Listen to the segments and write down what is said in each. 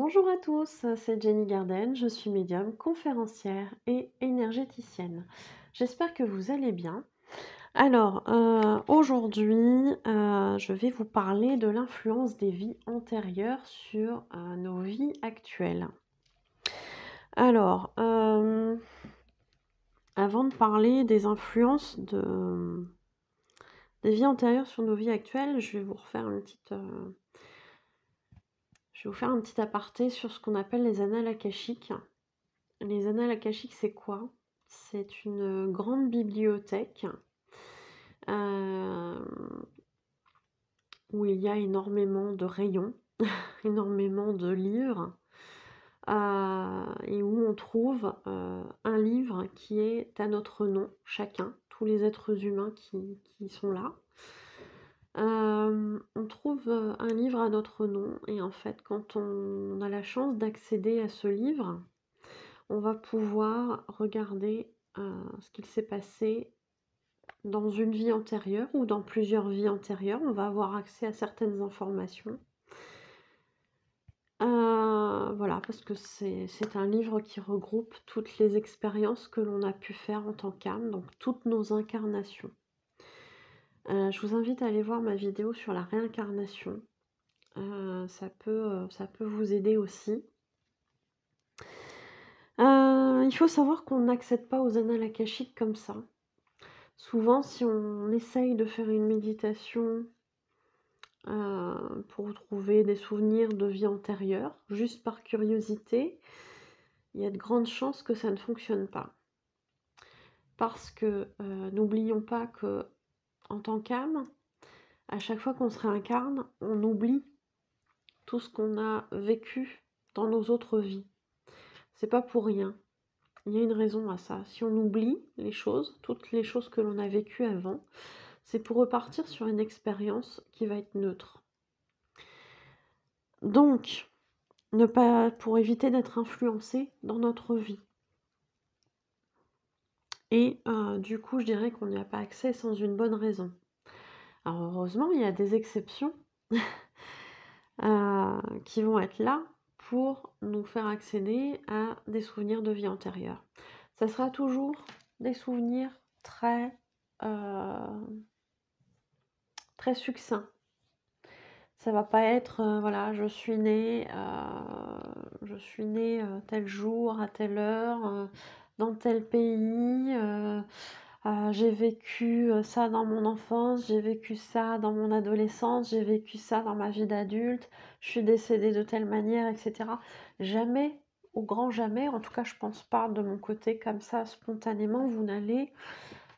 Bonjour à tous, c'est Jenny Garden, je suis médium, conférencière et énergéticienne. J'espère que vous allez bien. Alors, aujourd'hui, je vais vous parler de l'influence des vies antérieures sur nos vies actuelles. Alors, avant de parler des influences des vies antérieures sur nos vies actuelles, je vais vous faire un petit aparté sur ce qu'on appelle les annales akashiques. Les annales akashiques, c'est quoi? C'est une grande bibliothèque euh, où il y a énormément de rayons, énormément de livres, et où on trouve un livre qui est à notre nom, chacun, tous les êtres humains qui sont là. On trouve un livre à notre nom, et en fait, quand on a la chance d'accéder à ce livre, on va pouvoir regarder ce qu'il s'est passé dans une vie antérieure ou dans plusieurs vies antérieures. On va avoir accès à certaines informations. Voilà, parce que c'est un livre qui regroupe toutes les expériences que l'on a pu faire en tant qu'âme, donc toutes nos incarnations. Je vous invite à aller voir ma vidéo sur la réincarnation. Ça peut vous aider aussi. Il faut savoir qu'on n'accède pas aux annales akashiques comme ça. Souvent, si on essaye de faire une méditation pour trouver des souvenirs de vie antérieure, juste par curiosité, il y a de grandes chances que ça ne fonctionne pas. Parce que n'oublions pas que en tant qu'âme, à chaque fois qu'on se réincarne, on oublie tout ce qu'on a vécu dans nos autres vies. C'est pas pour rien. Il y a une raison à ça. Si on oublie les choses, toutes les choses que l'on a vécues avant, c'est pour repartir sur une expérience qui va être neutre. Donc, pour éviter d'être influencé dans notre vie. Et du coup, je dirais qu'on n'y a pas accès sans une bonne raison. Alors heureusement, il y a des exceptions qui vont être là pour nous faire accéder à des souvenirs de vie antérieure. Ça sera toujours des souvenirs très succincts. Ça va pas être, voilà, je suis née tel jour, à telle heure, dans tel pays, j'ai vécu ça dans mon enfance, j'ai vécu ça dans mon adolescence, j'ai vécu ça dans ma vie d'adulte, je suis décédée de telle manière, etc. Jamais, au grand jamais, en tout cas je pense pas de mon côté comme ça, spontanément, vous n'allez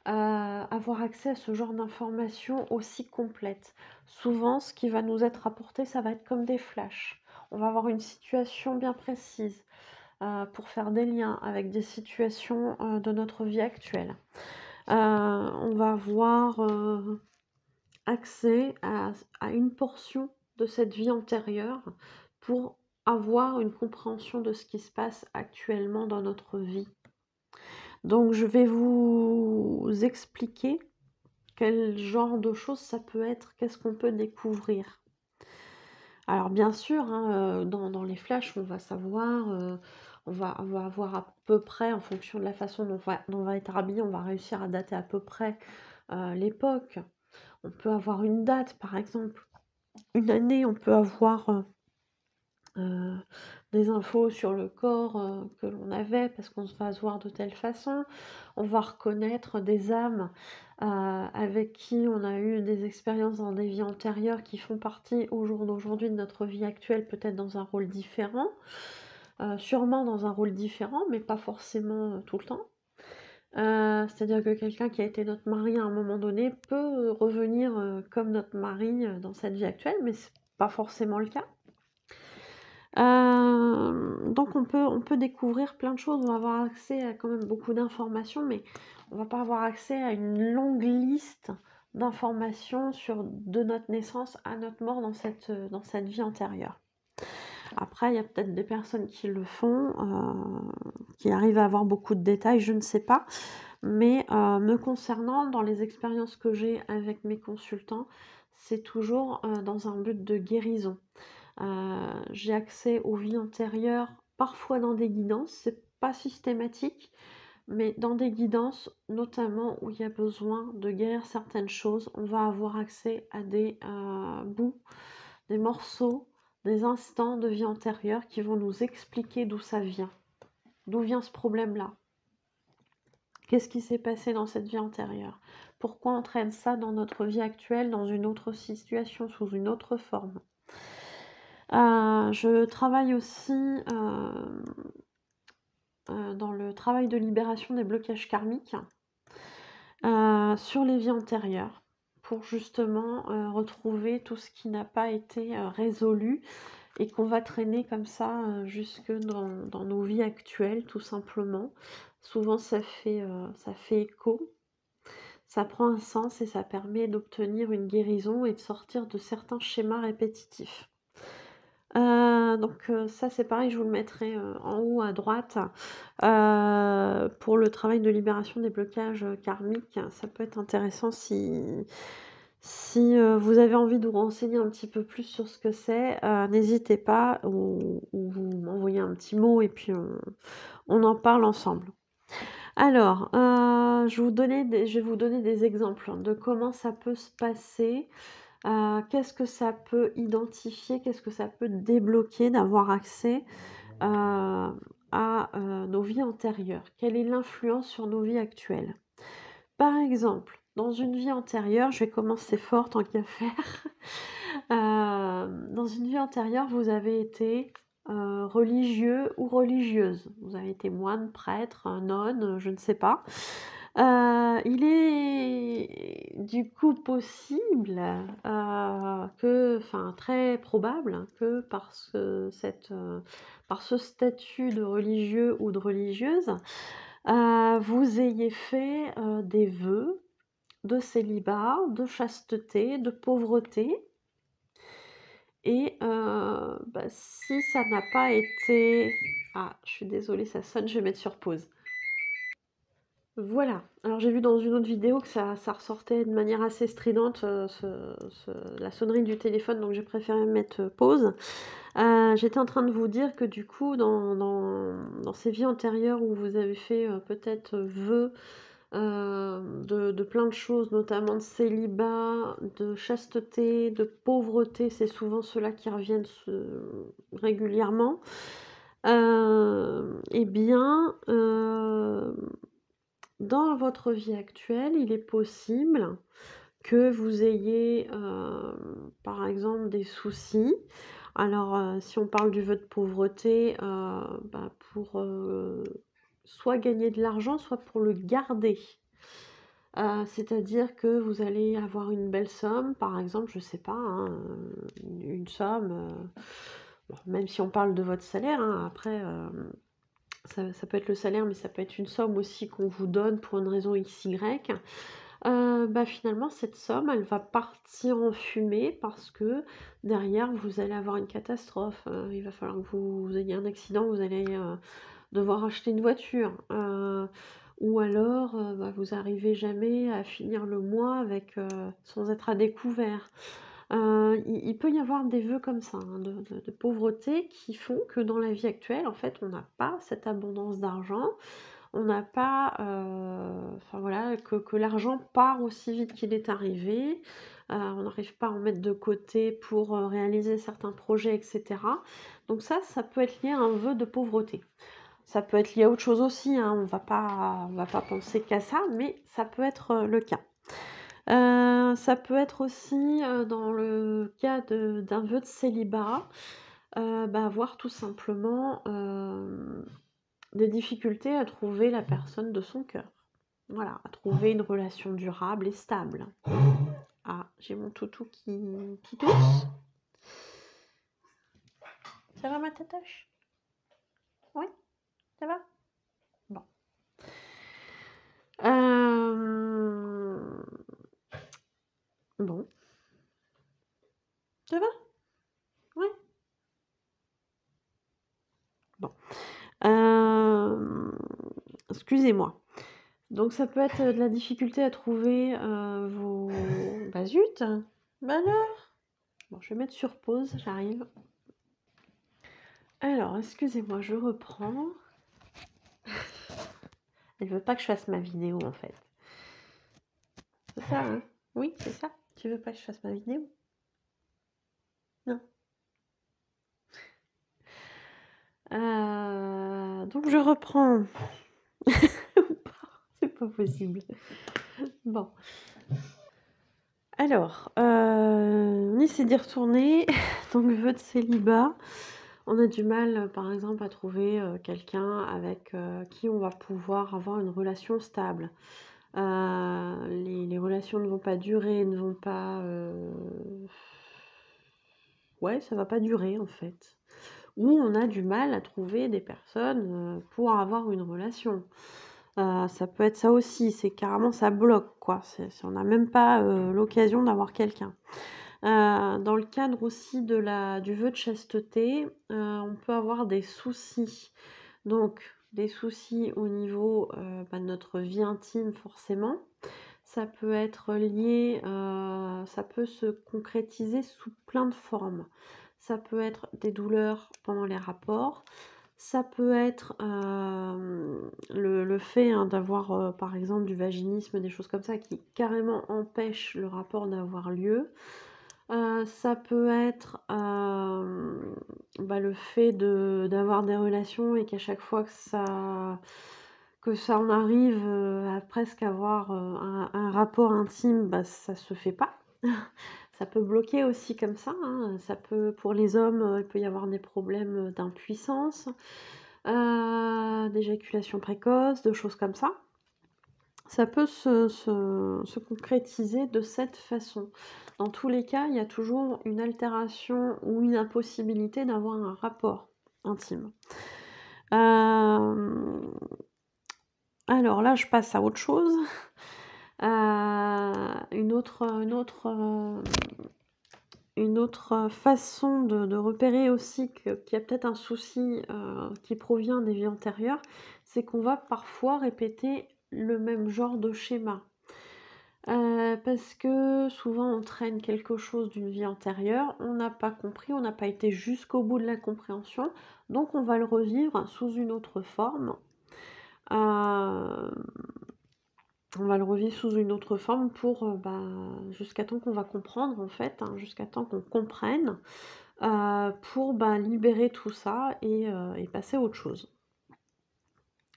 avoir accès à ce genre d'informations aussi complètes. Souvent, ce qui va nous être apporté, ça va être comme des flashs. On va avoir une situation bien précise pour faire des liens avec des situations de notre vie actuelle. On va avoir accès à une portion de cette vie antérieure pour avoir une compréhension de ce qui se passe actuellement dans notre vie. Donc je vais vous expliquer quel genre de choses ça peut être, qu'est-ce qu'on peut découvrir. Alors bien sûr, hein, dans les flashs, on va savoir, on va avoir à peu près, en fonction de la façon dont on va être habillé, on va réussir à dater à peu près l'époque. On peut avoir une date, par exemple, une année, on peut avoir des infos sur le corps que l'on avait parce qu'on se va se voir de telle façon. On va reconnaître des âmes avec qui on a eu des expériences dans des vies antérieures qui font partie au jour d'aujourd'hui de notre vie actuelle, peut-être dans un rôle différent, sûrement dans un rôle différent, mais pas forcément tout le temps. C'est-à-dire que quelqu'un qui a été notre mari à un moment donné peut revenir comme notre mari dans cette vie actuelle, mais c'est pas forcément le cas. Donc on peut découvrir plein de choses, on va avoir accès à quand même beaucoup d'informations, mais on va pas avoir accès à une longue liste d'informations de notre naissance à notre mort dans cette vie antérieure. Après, il y a peut-être des personnes qui le font, qui arrivent à avoir beaucoup de détails, je ne sais pas. Mais me concernant, dans les expériences que j'ai avec mes consultants, c'est toujours dans un but de guérison. J'ai accès aux vies antérieures, parfois dans des guidances, c'est pas systématique, mais dans des guidances, notamment où il y a besoin de guérir certaines choses, on va avoir accès à des bouts, des morceaux, des instants de vie antérieure qui vont nous expliquer d'où ça vient. D'où vient ce problème-là? Qu'est-ce qui s'est passé dans cette vie antérieure? Pourquoi on traîne ça dans notre vie actuelle, dans une autre situation, sous une autre forme? Je travaille aussi dans le travail de libération des blocages karmiques sur les vies antérieures pour justement retrouver tout ce qui n'a pas été résolu et qu'on va traîner comme ça jusque dans nos vies actuelles tout simplement. Souvent ça fait écho, ça prend un sens et ça permet d'obtenir une guérison et de sortir de certains schémas répétitifs. Donc ça c'est pareil, je vous le mettrai en haut à droite. Pour le travail de libération des blocages karmiques, ça peut être intéressant si vous avez envie de vous renseigner un petit peu plus sur ce que c'est, n'hésitez pas ou vous m'envoyez un petit mot et puis on en parle ensemble. Alors, je vais vous donner des exemples de comment ça peut se passer. Qu'est-ce que ça peut identifier? Qu'est-ce que ça peut débloquer d'avoir accès à nos vies antérieures? Quelle est l'influence sur nos vies actuelles? Par exemple, dans une vie antérieure, je vais commencer fort tant qu'à faire. Dans une vie antérieure, vous avez été religieux ou religieuse. Vous avez été moine, prêtre, nonne, je ne sais pas. Il est du coup possible très probable que par ce statut de religieux ou de religieuse, vous ayez fait des vœux de célibat, de chasteté, de pauvreté. Et si ça n'a pas été... Ah, je suis désolée, ça sonne, je vais mettre sur pause. Voilà, alors j'ai vu dans une autre vidéo que ça ressortait de manière assez stridente, la sonnerie du téléphone, donc j'ai préféré mettre pause. J'étais en train de vous dire que du coup, dans ces vies antérieures où vous avez fait peut-être vœu de plein de choses, notamment de célibat, de chasteté, de pauvreté, c'est souvent ceux-là qui reviennent régulièrement. Eh bien, dans votre vie actuelle, il est possible que vous ayez, par exemple, des soucis. Alors, si on parle du vœu de pauvreté, pour, soit gagner de l'argent, soit pour le garder. C'est-à-dire que vous allez avoir une belle somme, par exemple, je sais pas, hein, une somme, bon, même si on parle de votre salaire, hein, après, ça peut être le salaire, mais ça peut être une somme aussi qu'on vous donne pour une raison XY. Finalement, cette somme, elle va partir en fumée parce que derrière, vous allez avoir une catastrophe. Il va falloir que vous ayez un accident, vous allez devoir acheter une voiture. Ou alors, vous arrivez jamais à finir le mois avec, sans être à découvert. Il peut y avoir des vœux comme ça, hein, de pauvreté qui font que dans la vie actuelle, en fait, on n'a pas cette abondance d'argent. On n'a pas, que l'argent part aussi vite qu'il est arrivé. On n'arrive pas à en mettre de côté pour, réaliser certains projets et cetera. Donc ça peut être lié à un vœu de pauvreté. Ça peut être lié à autre chose aussi, hein, on va pas penser qu'à ça, mais ça peut être, le cas. Ça peut être aussi, dans le cas d'un vœu de célibat, avoir tout simplement, des difficultés à trouver la personne de son cœur. Voilà, à trouver une relation durable et stable. Ah, j'ai mon toutou qui tousse. Ça va ma tatoche? Oui? Ça va? Bon. Bon. Ça va? Oui? Bon. Excusez-moi. Donc ça peut être de la difficulté à trouver vos... Bah zut! Bah alors? Bon, je vais mettre sur pause, j'arrive. Alors, excusez-moi, je reprends. Elle veut pas que je fasse ma vidéo, en fait. C'est ça, hein? Oui, c'est ça? Tu veux pas que je fasse ma vidéo? Non. Donc je reprends. C'est pas possible. Bon. Alors, on essaie d'y retourner. Donc vœu de célibat. On a du mal, par exemple, à trouver, quelqu'un avec, qui on va pouvoir avoir une relation stable. Les relations ne vont pas durer, ne vont pas, ouais, ça va pas durer, en fait. Ou on a du mal à trouver des personnes, pour avoir une relation. Ça peut être ça aussi, c'est carrément ça bloque, quoi. C'est on n'a même pas, l'occasion d'avoir quelqu'un. Dans le cadre aussi du vœu de chasteté, on peut avoir des soucis. Donc des soucis au niveau, de notre vie intime forcément. Ça peut être lié, ça peut se concrétiser sous plein de formes. Ça peut être des douleurs pendant les rapports, ça peut être, le fait, hein, d'avoir, par exemple du vaginisme, des choses comme ça qui carrément empêchent le rapport d'avoir lieu. Ça peut être, le fait d'avoir des relations et qu'à chaque fois que ça en arrive, à presque avoir, un rapport intime, ça se fait pas. Ça peut bloquer aussi comme ça, hein, ça peut pour les hommes, il peut y avoir des problèmes, d'impuissance, d'éjaculation précoce, de choses comme ça. Ça peut se concrétiser de cette façon. Dans tous les cas, il y a toujours une altération ou une impossibilité d'avoir un rapport intime. Alors là, je passe à autre chose. Une autre façon de repérer aussi qu'il y a peut-être un souci, qui provient des vies antérieures, c'est qu'on va parfois répéter le même genre de schéma. Parce que souvent on traîne quelque chose d'une vie antérieure, on n'a pas compris, on n'a pas été jusqu'au bout de la compréhension, donc on va le revivre sous une autre forme. Hem, on va le revivre sous une autre forme pour, jusqu'à temps qu'on va comprendre en fait, hein, jusqu'à temps qu'on comprenne, pour, libérer tout ça et passer à autre chose.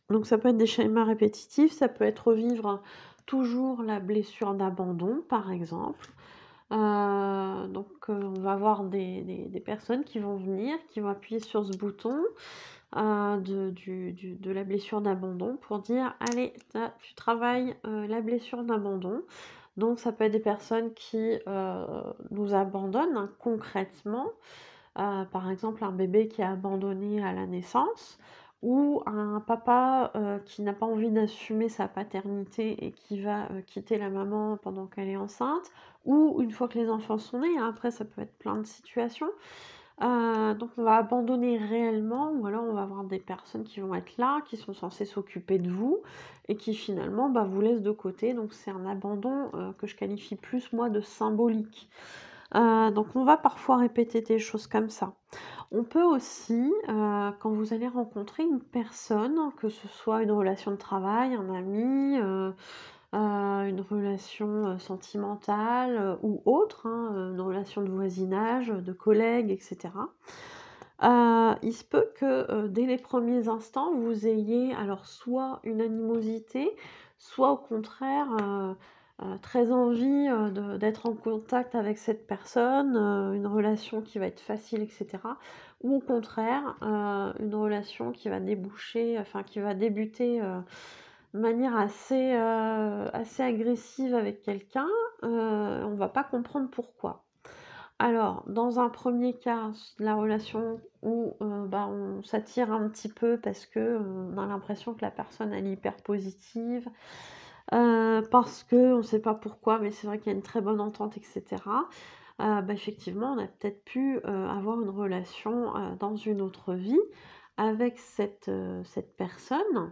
Donc ça peut être des schémas répétitifs, ça peut être revivre toujours la blessure d'abandon, par exemple. On va avoir des personnes qui vont venir, qui vont appuyer sur ce bouton, de la blessure d'abandon pour dire: «Allez, tu travailles, la blessure d'abandon». Donc ça peut être des personnes qui, nous abandonnent, hein, concrètement. Par exemple, un bébé qui est abandonné à la naissance ou un papa, qui n'a pas envie d'assumer sa paternité et qui va, quitter la maman pendant qu'elle est enceinte ou une fois que les enfants sont nés, hein. Après ça peut être plein de situations. Donc on va abandonner réellement ou alors on va avoir des personnes qui vont être là, qui sont censées s'occuper de vous et qui finalement, vous laissent de côté. Donc c'est un abandon, que je qualifie plus moi de symbolique. Donc on va parfois répéter des choses comme ça. On peut aussi, quand vous allez rencontrer une personne, que ce soit une relation de travail, un ami, une relation, sentimentale, ou autre, hein, une relation de voisinage, de collègues et cetera. Il se peut que, dès les premiers instants, vous ayez alors soit une animosité, soit au contraire, très envie, d'être en contact avec cette personne, une relation qui va être facile et cetera. Ou au contraire, une relation qui va déboucher, enfin qui va débuter, de manière assez agressive avec quelqu'un, on va pas comprendre pourquoi. Alors, dans un premier cas, la relation où, on s'attire un petit peu parce que, on a l'impression que la personne elle est hyper positive, parce qu'on ne sait pas pourquoi, mais c'est vrai qu'il y a une très bonne entente et cetera. Effectivement, on a peut-être pu, avoir une relation, dans une autre vie avec cette personne,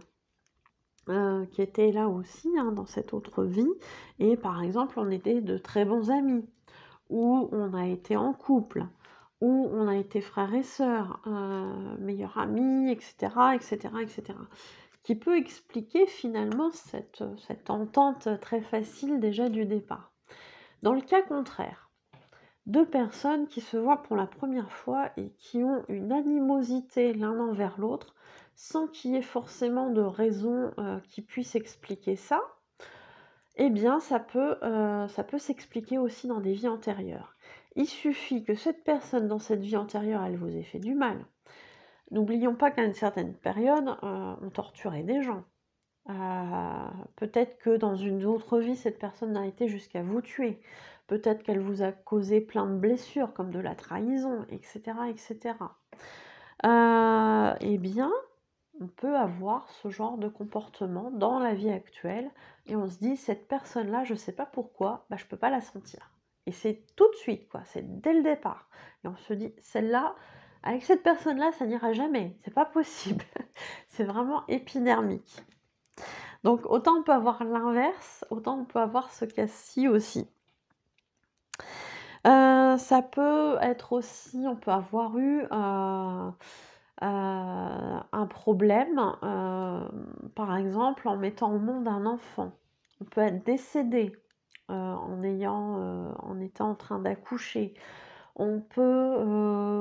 qui était là aussi, hein, dans cette autre vie et par exemple, on était de très bons amis ou on a été en couple où on a été frères et sœurs, meilleurs amis, etc., etc., etc. Qui peut expliquer finalement cette entente très facile déjà du départ. Dans le cas contraire, deux personnes qui se voient pour la première fois et qui ont une animosité l'un envers l'autre, sans qu'il y ait forcément de raison qui puisse expliquer ça, eh bien ça peut s'expliquer aussi dans des vies antérieures. Il suffit que cette personne dans cette vie antérieure, elle vous ait fait du mal. N'oublions pas qu'à une certaine période, on torturait des gens. Peut-être que dans une autre vie, cette personne a été jusqu'à vous tuer. Peut-être qu'elle vous a causé plein de blessures, comme de la trahison, etc., etc. Eh bien, on peut avoir ce genre de comportement dans la vie actuelle et on se dit, cette personne-là, je ne sais pas pourquoi, je ne peux pas la sentir. Et c'est tout de suite, quoi, c'est dès le départ. Et on se dit, celle-là, avec cette personne-là, ça n'ira jamais, c'est pas possible. C'est vraiment épidermique. Donc autant on peut avoir l'inverse, autant on peut avoir ce cas-ci aussi. Ça peut être aussi, on peut avoir eu un problème, par exemple en mettant au monde un enfant. On peut être décédé en étant en train d'accoucher. On peut,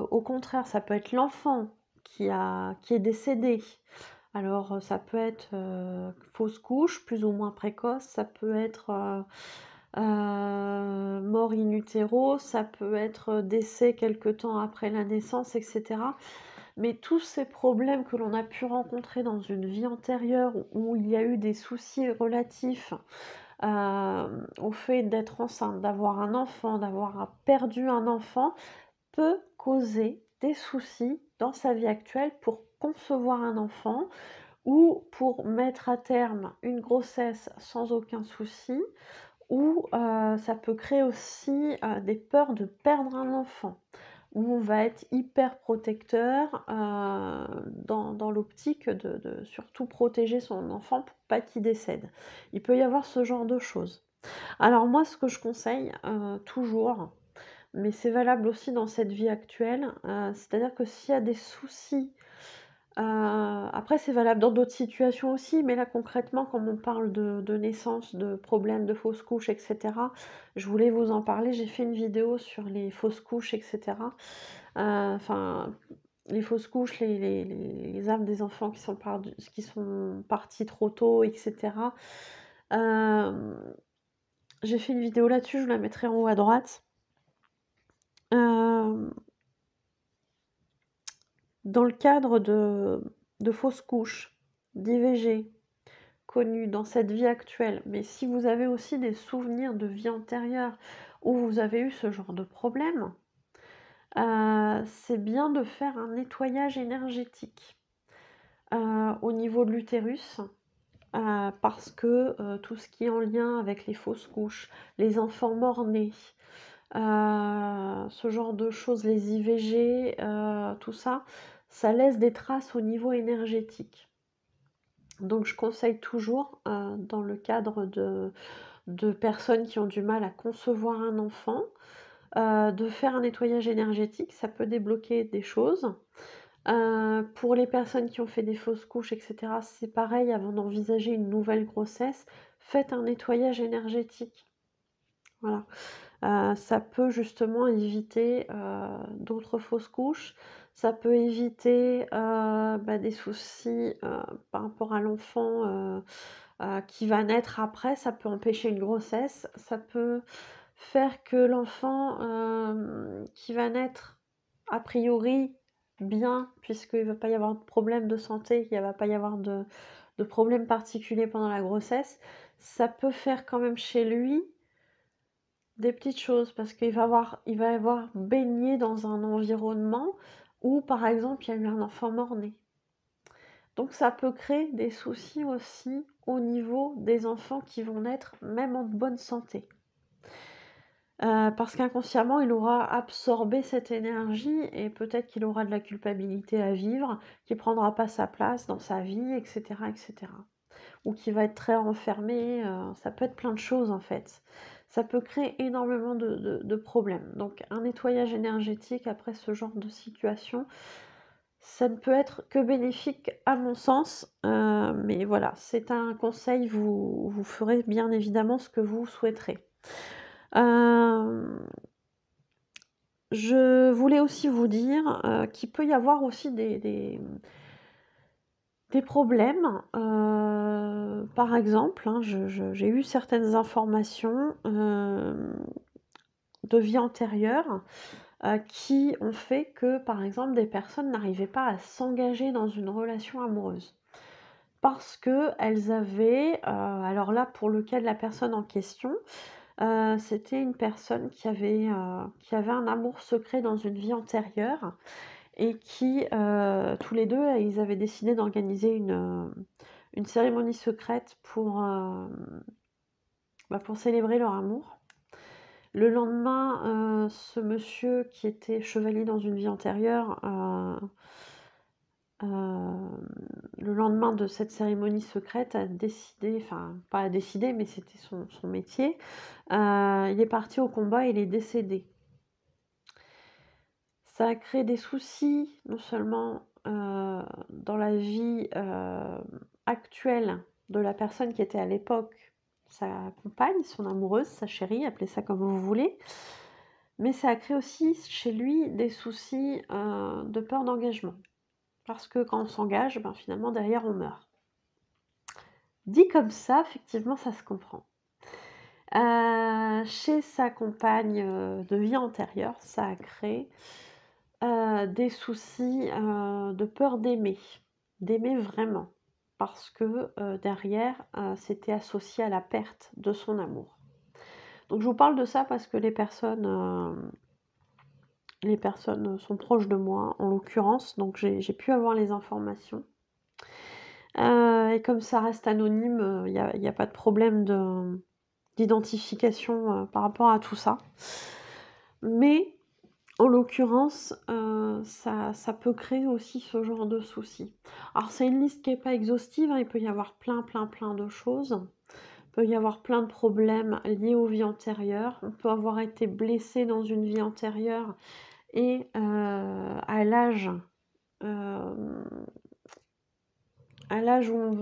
au contraire, ça peut être l'enfant qui est décédé. Alors, ça peut être fausse couche, plus ou moins précoce, ça peut être mort in utero, ça peut être décès quelque temps après la naissance, etc. Mais tous ces problèmes que l'on a pu rencontrer dans une vie antérieure où il y a eu des soucis relatifs au fait d'être enceinte, d'avoir un enfant, d'avoir perdu un enfant, peut causer des soucis dans sa vie actuelle pour concevoir un enfant ou pour mettre à terme une grossesse sans aucun souci, ou ça peut créer aussi des peurs de perdre un enfant, où on va être hyper protecteur dans l'optique de surtout protéger son enfant pour pas qu'il décède. Il peut y avoir ce genre de choses. Alors moi, ce que je conseille toujours, mais c'est valable aussi dans cette vie actuelle, c'est-à-dire que s'il y a des soucis, après c'est valable dans d'autres situations aussi, mais là concrètement comme on parle de naissance, de problèmes de fausses couches et cetera, je voulais vous en parler. J'ai fait une vidéo sur les fausses couches et cetera. Enfin, les fausses couches, les âmes des enfants qui sont partis trop tôt et cetera. J'ai fait une vidéo là-dessus, je vous la mettrai en haut à droite. Dans le cadre de fausses couches, d'IVG, connues dans cette vie actuelle, mais si vous avez aussi des souvenirs de vie antérieure où vous avez eu ce genre de problème, c'est bien de faire un nettoyage énergétique au niveau de l'utérus, parce que tout ce qui est en lien avec les fausses couches, les enfants morts-nés, ce genre de choses, les IVG, tout ça, ça laisse des traces au niveau énergétique. Donc je conseille toujours, dans le cadre de personnes qui ont du mal à concevoir un enfant, de faire un nettoyage énergétique, ça peut débloquer des choses. Pour les personnes qui ont fait des fausses couches et cetera, c'est pareil, avant d'envisager une nouvelle grossesse, faites un nettoyage énergétique. Voilà. Ça peut justement éviter d'autres fausses couches, ça peut éviter des soucis par rapport à l'enfant qui va naître après, ça peut empêcher une grossesse, ça peut faire que l'enfant qui va naître a priori bien, puisqu'il ne va pas y avoir de problème de santé, il ne va pas y avoir de problème particulier pendant la grossesse, ça peut faire quand même chez lui des petites choses, parce qu'il va avoir baigné dans un environnement où, par exemple, il y a eu un enfant mort-né. Donc ça peut créer des soucis aussi au niveau des enfants qui vont naître, même en bonne santé. Parce qu'inconsciemment, il aura absorbé cette énergie et peut-être qu'il aura de la culpabilité à vivre, qu'il ne prendra pas sa place dans sa vie, etc., etc. Ou qu'il va être très renfermé, ça peut être plein de choses en fait. ça peut créer énormément de problèmes. Donc un nettoyage énergétique après ce genre de situation, ça ne peut être que bénéfique à mon sens, mais voilà, c'est un conseil, vous ferez bien évidemment ce que vous souhaiterez. Hem, je voulais aussi vous dire, qu'il peut y avoir aussi des problèmes, par exemple, hein, j'ai eu certaines informations, de vie antérieure, qui ont fait que, par exemple, des personnes n'arrivaient pas à s'engager dans une relation amoureuse. Parce qu'elles avaient, alors là, pour le cas de la personne en question, c'était une personne qui avait un amour secret dans une vie antérieure et qui, tous les 2, ils avaient décidé d'organiser une cérémonie secrète pour célébrer leur amour. Le lendemain, ce monsieur qui était chevalier dans une vie antérieure, le lendemain de cette cérémonie secrète a décidé, enfin pas a décidé, mais c'était son métier, il est parti au combat et il est décédé. Ça a créé des soucis, non seulement, dans la vie, actuelle de la personne qui était à l'époque sa compagne, son amoureuse, sa chérie, appelez ça comme vous voulez, mais ça a créé aussi chez lui des soucis, de peur d'engagement. Parce que quand on s'engage, ben, finalement derrière on meurt. Dit comme ça, effectivement, ça se comprend. Chez sa compagne, de vie antérieure, ça a créé des soucis, de peur d'aimer vraiment. Parce que, derrière, c'était associé à la perte de son amour. Donc je vous parle de ça parce que les personnes sont proches de moi, en l'occurrence, donc j'ai pu avoir les informations. Et comme ça reste anonyme, il y a pas de problème d'identification, par rapport à tout ça. Mais en l'occurrence, ça peut créer aussi ce genre de soucis. Alors c'est une liste qui est pas exhaustive, hein, il peut y avoir plein de choses. Il peut y avoir plein de problèmes liés aux vies antérieures. On peut avoir été blessé dans une vie antérieure et hem, à l'âge où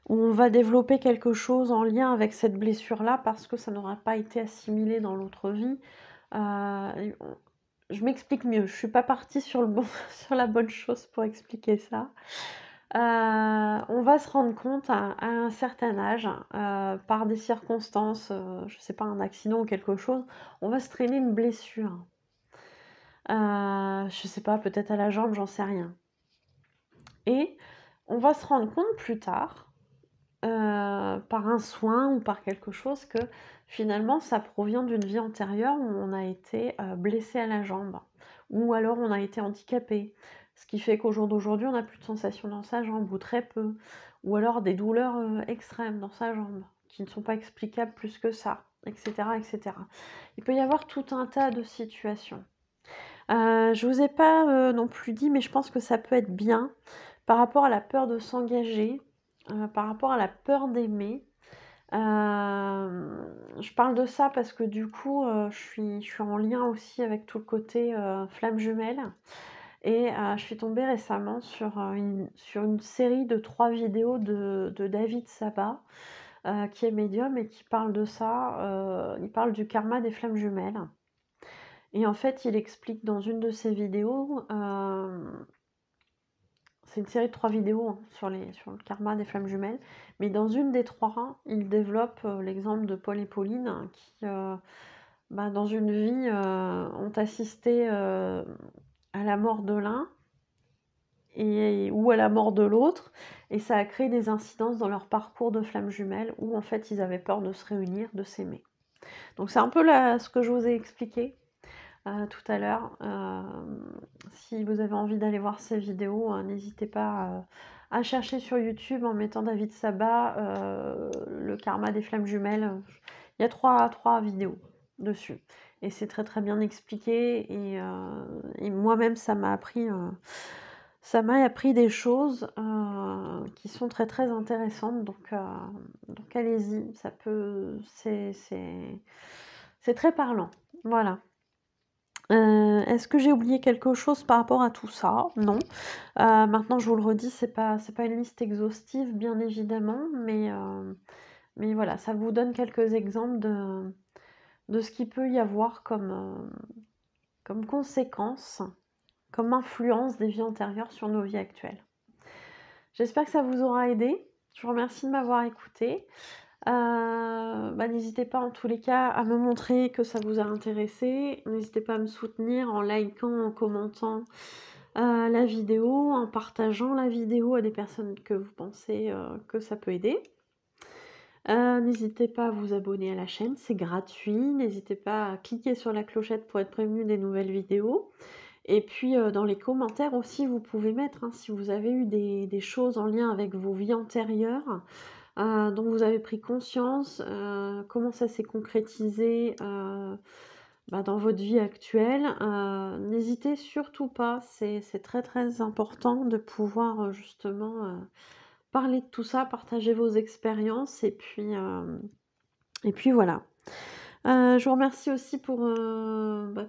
on va développer quelque chose en lien avec cette blessure-là parce que ça n'aura pas été assimilé dans l'autre vie. Et je m'explique mieux, je suis pas partie sur le bon sur la bonne chose pour expliquer ça. On va se rendre compte à un certain âge, par des circonstances, je sais pas, un accident ou quelque chose, on va se traîner une blessure. Je sais pas, peut-être à la jambe, j'en sais rien. Et on va se rendre compte plus tard, par un soin ou par quelque chose que finalement ça provient d'une vie antérieure où on a été, blessé à la jambe ou alors on a été handicapé. Ce qui fait qu'au jour d'aujourd'hui, on n'a plus de sensation dans sa jambe ou très peu, ou alors des douleurs, extrêmes dans sa jambe qui ne sont pas explicables plus que ça, et cetera, et cetera. Il peut y avoir tout un tas de situations. Je vous ai pas, non plus dit, mais je pense que ça peut être bien par rapport à la peur de s'engager, par rapport à la peur d'aimer. Je parle de ça parce que du coup, je suis en lien aussi avec tout le côté, flamme jumelle et je suis tombée récemment sur une série de 3 vidéos de David Saba, qui est médium et qui parle de ça, il parle du karma des flammes jumelles et en fait, il explique dans une de ses vidéos, c'est une série de 3 vidéos, hein, sur le karma des flammes jumelles, mais dans une des 3, il développe, l'exemple de Paul et Pauline hein, qui, dans une vie, ont assisté, à la mort de l'un ou à la mort de l'autre et ça a créé des incidences dans leur parcours de flammes jumelles où en fait, ils avaient peur de se réunir, de s'aimer. Donc c'est un peu ce que je vous ai expliqué, tout à l'heure. Si vous avez envie d'aller voir ces vidéos, n'hésitez pas à chercher sur YouTube en mettant David Saba, le karma des flammes jumelles. Il y a trois vidéos dessus. Et c'est très très bien expliqué. Et moi-même, ça m'a appris des choses, qui sont très, très intéressantes donc allez-y, ça peut c'est très parlant. Voilà. Est-ce que j'ai oublié quelque chose par rapport à tout ça? Non. Maintenant je vous le redis, c'est pas une liste exhaustive bien évidemment, mais voilà, ça vous donne quelques exemples de ce qu'il peut y avoir comme conséquence, comme influence des vies antérieures sur nos vies actuelles. J'espère que ça vous aura aidé. Je vous remercie de m'avoir écouté. N'hésitez pas en tous les cas à me montrer que ça vous a intéressé. N'hésitez pas à me soutenir en likant, en commentant la vidéo, en partageant la vidéo à des personnes que vous pensez que ça peut aider. N'hésitez pas à vous abonner à la chaîne, c'est gratuit. N'hésitez pas à cliquer sur la clochette pour être prévenu des nouvelles vidéos. Et puis dans les commentaires aussi, vous pouvez mettre si vous avez eu des choses en lien avec vos vies antérieures, dont vous avez pris conscience, comment ça s'est concrétisé dans votre vie actuelle. N'hésitez surtout pas, c'est très très important de pouvoir justement parler de tout ça, partager vos expériences et puis voilà. Je vous remercie aussi pour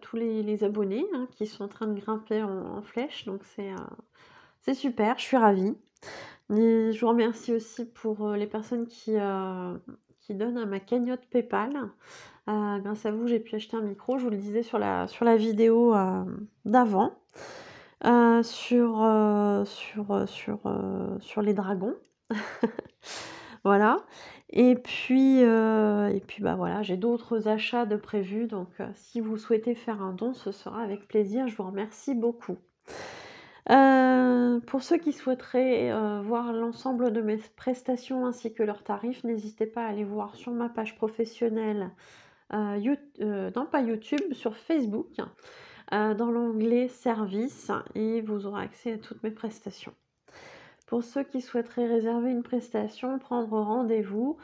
tous les abonnés qui sont en train de grimper en flèche, donc c'est super, je suis ravie. Et je vous remercie aussi pour les personnes qui donnent à ma cagnotte PayPal. Grâce à vous, j'ai pu acheter un micro, je vous le disais sur la vidéo d'avant, sur les dragons. Voilà. Et puis voilà, j'ai d'autres achats de prévus, donc si vous souhaitez faire un don, ce sera avec plaisir. Je vous remercie beaucoup. Pour ceux qui souhaiteraient voir l'ensemble de mes prestations ainsi que leurs tarifs, n'hésitez pas à aller voir sur ma page professionnelle, non pas YouTube, sur Facebook, dans l'onglet services, et vous aurez accès à toutes mes prestations. Pour ceux qui souhaiteraient réserver une prestation, prendre rendez-vous,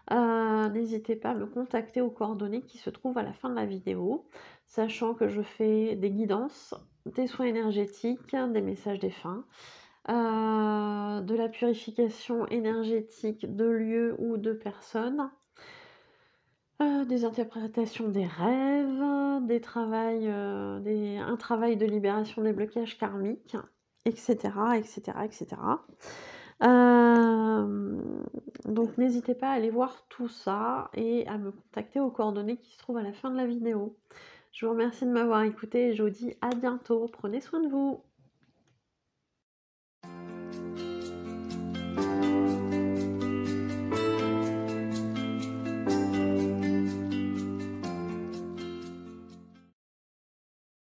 n'hésitez pas à me contacter aux coordonnées qui se trouvent à la fin de la vidéo, sachant que je fais des guidances, des soins énergétiques, des messages défunts, de la purification énergétique de lieux ou de personnes, des interprétations des rêves, un travail de libération des blocages karmiques, etc., etc., etc. Donc n'hésitez pas à aller voir tout ça et à me contacter aux coordonnées qui se trouvent à la fin de la vidéo. Je vous remercie de m'avoir écouté et je vous dis à bientôt. Prenez soin de vous.